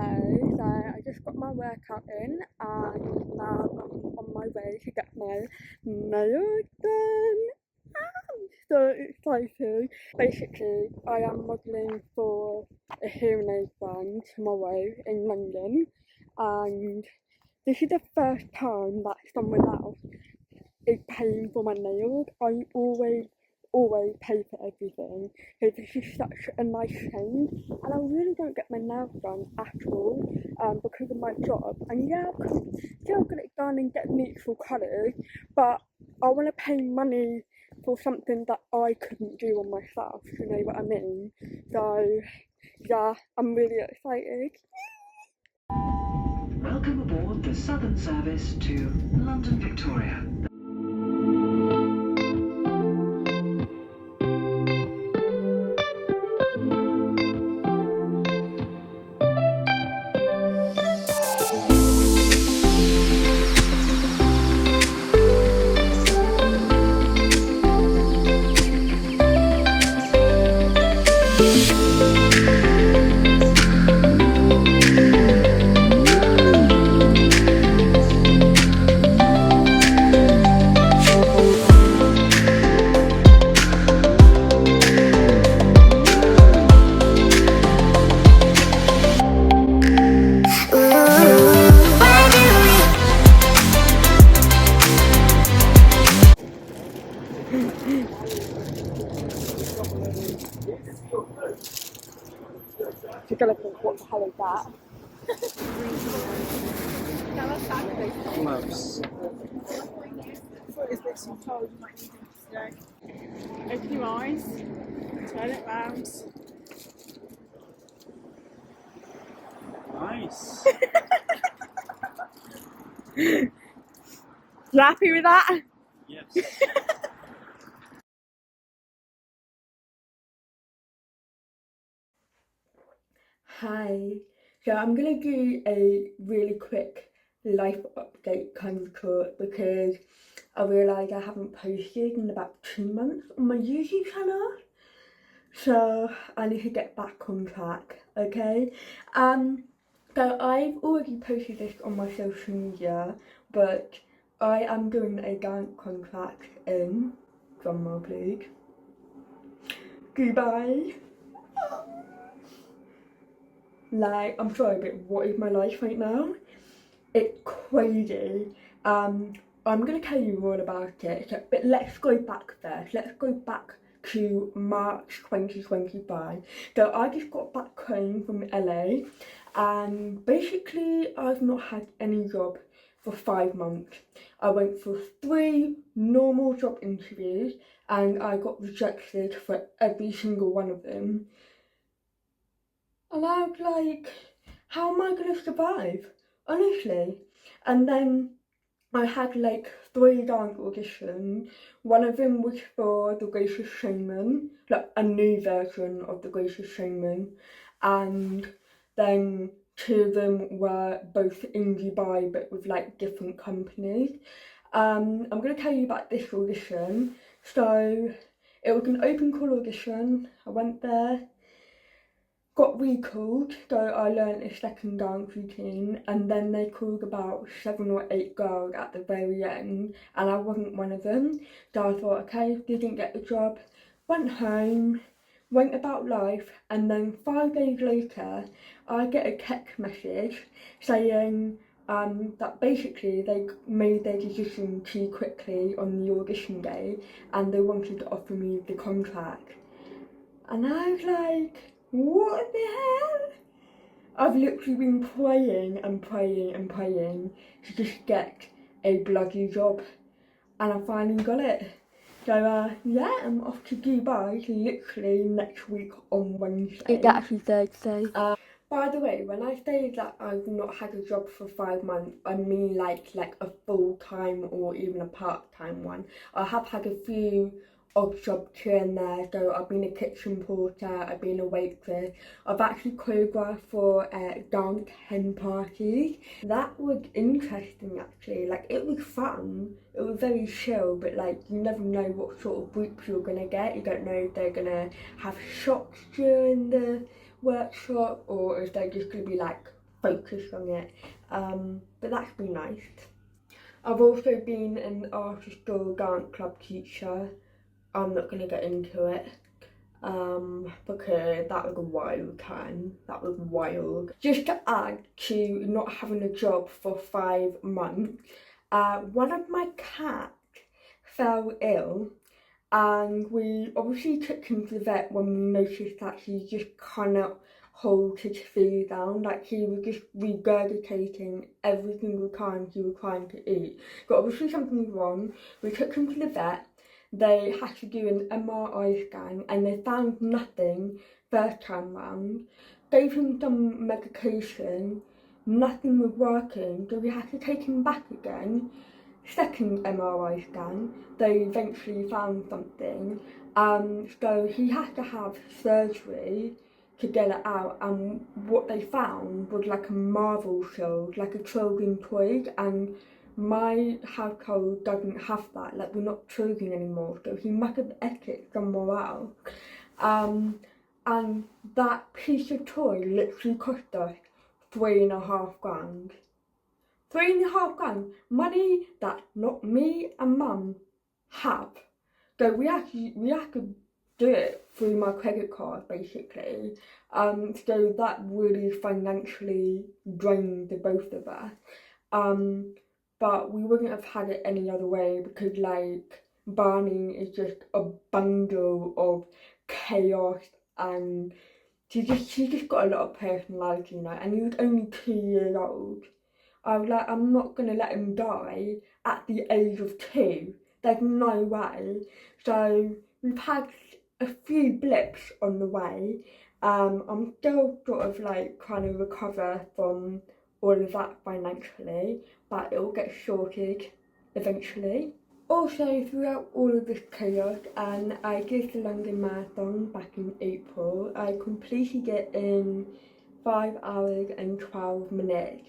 Hey, so I just got my workout in and now I'm on my way to get my nails done. I'm so excited. Basically, I am modelling for a hearing aid brand tomorrow in London, and this is the first time that someone else is paying for my nails. I always pay for everything, so this is such a nice change, and I really don't get my nails done at all because of my job. And yeah, I could still get it done and get neutral colours, but I want to pay money for something that I couldn't do on myself, you know what I mean? So yeah, I'm really excited. Welcome aboard the Southern service to London Victoria. You're gonna think, what the hell is that? Gloves. Open your eyes, turn it round. Nice. You happy with that? Yes. Hi, so I'm gonna do a really quick life update kind of tour because I realised I haven't posted in about 2 months on my YouTube channel, so I need to get back on track, okay? So I've already posted this on my social media, but I am doing a dance contract in, drumroll please, Dubai. Like, I'm sorry, but what is my life right now? It's crazy. I'm gonna tell you all about it, so, but let's go back first. Let's go back to March 2025. So I just got back home from LA, and basically I've not had any job for 5 months. I went for 3 normal job interviews and I got rejected for every single one of them. And I was like, how am I gonna survive? Honestly. And then I had like 3 dance auditions. One of them was for The Gracious Shaman, like a new version of The Gracious Shaman. And then 2 of them were both in Dubai but with like different companies. I'm gonna tell you about this audition. So it was an open call audition. I went there, got recalled, so I learnt a second dance routine, and then they called about 7 or 8 girls at the very end, and I wasn't one of them. So I thought, okay, didn't get the job, went home, went about life, and then 5 days later I get a text message saying that basically they made their decision too quickly on the audition day and they wanted to offer me the contract. And I was like, what the hell? I've literally been praying and praying and praying to just get a bloody job, and I finally got it. So yeah, I'm off to Dubai literally next week on Wednesday. It's actually Thursday. By the way, when I say that I've not had a job for 5 months, I mean like a full-time or even a part-time one. I have had a few odd jobs here and there, so I've been a kitchen porter, I've been a waitress, I've actually choreographed for dance hen parties. That was interesting actually, like it was fun, it was very chill, but like you never know what sort of groups you're gonna get. You don't know if they're gonna have shots during the workshop or if they're just gonna be like focus on it, but that's been nice. I've also been an after school dance club teacher. I'm not going to get into it because that was a wild time. That was wild. Just to add to not having a job for 5 months, one of my cats fell ill, and we obviously took him to the vet when we noticed that he just cannot hold his food down. Like, he was just regurgitating every single time he was trying to eat. But obviously something was wrong. We took him to the vet. They had to do an MRI scan and they found nothing first time round. Gave him some medication, nothing was working, so we had to take him back again. Second MRI scan, they eventually found something, so he had to have surgery to get it out, and what they found was like a Marvel shield, like a children's toy, and my household doesn't have that. Like, we're not children anymore, so he must have ate it somewhere else. And that piece of toy literally cost us £3,500. £3,500, money that not me and Mum have. So we had to do it through my credit card, basically. So that really financially drained the both of us. But we wouldn't have had it any other way, because like, Barney is just a bundle of chaos, and she just got a lot of personality, you know, and he was only 2 years old. I was like, I'm not going to let him die at the age of 2. There's no way. So we've had a few blips on the way. I'm still sort of like trying to recover from all of that financially, but it will get sorted eventually. Also, throughout all of this chaos, and I did the London Marathon back in April, I completed it in 5 hours and 12 minutes.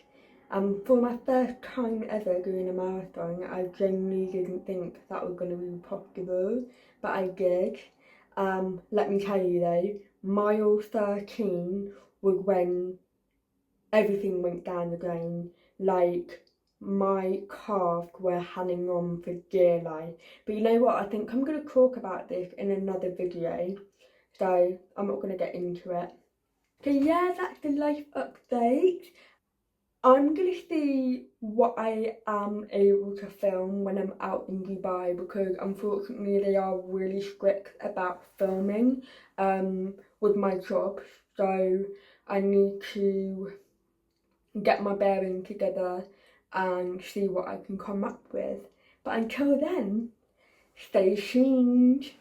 For my first time ever doing a marathon, I genuinely didn't think that was going to be possible, but I did. Let me tell you though, mile 13 was when everything went down the drain. Like, my calves were hanging on for dear life. But you know what, I think I'm going to talk about this in another video, so I'm not going to get into it. So yeah, that's the life update. I'm going to see what I am able to film when I'm out in Dubai, because unfortunately they are really strict about filming with my job, so I need to get my bearings together and see what I can come up with. But until then, stay tuned.